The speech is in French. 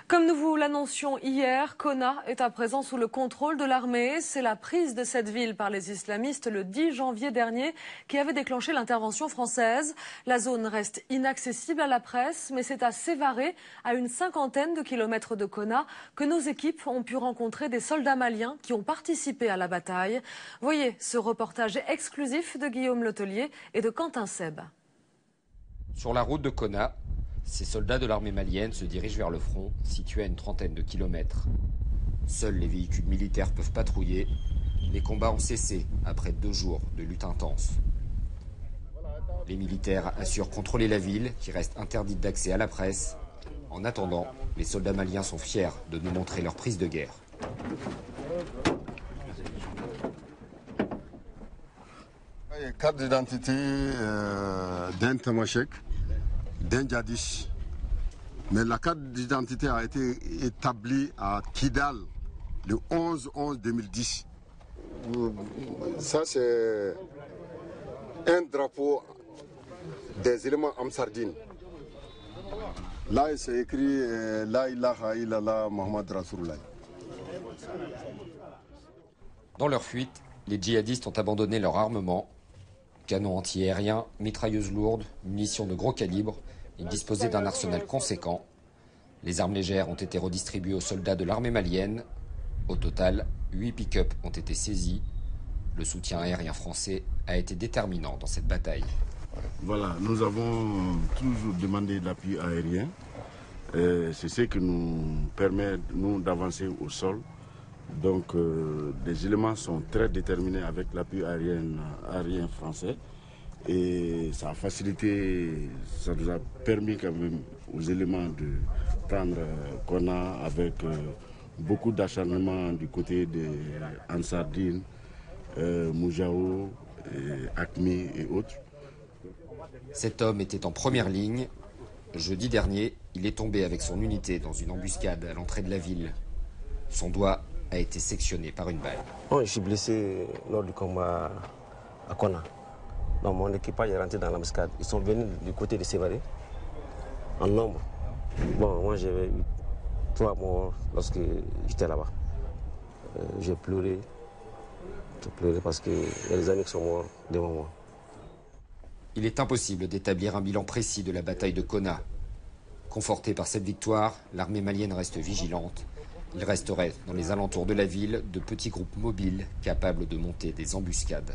Comme nous vous l'annoncions hier, Konna est à présent sous le contrôle de l'armée. C'est la prise de cette ville par les islamistes le 10 janvier dernier qui avait déclenché l'intervention française. La zone reste inaccessible à la presse, mais c'est à Sévaré, à une cinquantaine de kilomètres de Konna, que nos équipes ont pu rencontrer des soldats maliens qui ont participé à la bataille. Voyez ce reportage exclusif de Guillaume Letellier et de Quentin Seb. Sur la route de Konna, ces soldats de l'armée malienne se dirigent vers le front, situé à une trentaine de kilomètres. Seuls les véhicules militaires peuvent patrouiller. Les combats ont cessé après 2 jours de lutte intense. Les militaires assurent contrôler la ville, qui reste interdite d'accès à la presse. En attendant, les soldats maliens sont fiers de nous montrer leur prise de guerre. Carte d'identité d'un Tamashek, d'un Djadis. Mais la carte d'identité a été établie à Kidal le 11-11-2010. Ça, c'est un drapeau des éléments Amsardine. Là, c'est écrit La ilaha illallah Muhammad Rasulullah. Dans leur fuite, les djihadistes ont abandonné leur armement. Canons anti-aériens, mitrailleuses lourdes, munitions de gros calibre. Ils disposaient d'un arsenal conséquent. Les armes légères ont été redistribuées aux soldats de l'armée malienne. Au total, 8 pick-up ont été saisis. Le soutien aérien français a été déterminant dans cette bataille. Voilà, nous avons toujours demandé l'appui aérien. C'est ce qui nous permet, nous, d'avancer au sol. Donc, les éléments sont très déterminés avec l'appui aérien français. Et ça a facilité, ça nous a permis quand même aux éléments de prendre Konna avec beaucoup d'acharnement du côté de Ansardine, Moujao, Acmi et autres. Cet homme était en première ligne. Jeudi dernier, il est tombé avec son unité dans une embuscade à l'entrée de la ville. Son doigt a été sectionné par une balle. Je suis blessé lors du combat à Konna. Donc mon équipage est rentré dans l'embuscade. Ils sont venus du côté de Sévaré, en nombre. Bon, moi j'avais eu 3 morts lorsque j'étais là-bas. J'ai pleuré parce qu'il y a des amis qui sont morts devant moi. Il est impossible d'établir un bilan précis de la bataille de Konna. Confortée par cette victoire, l'armée malienne reste vigilante. Il resterait dans les alentours de la ville de petits groupes mobiles capables de monter des embuscades.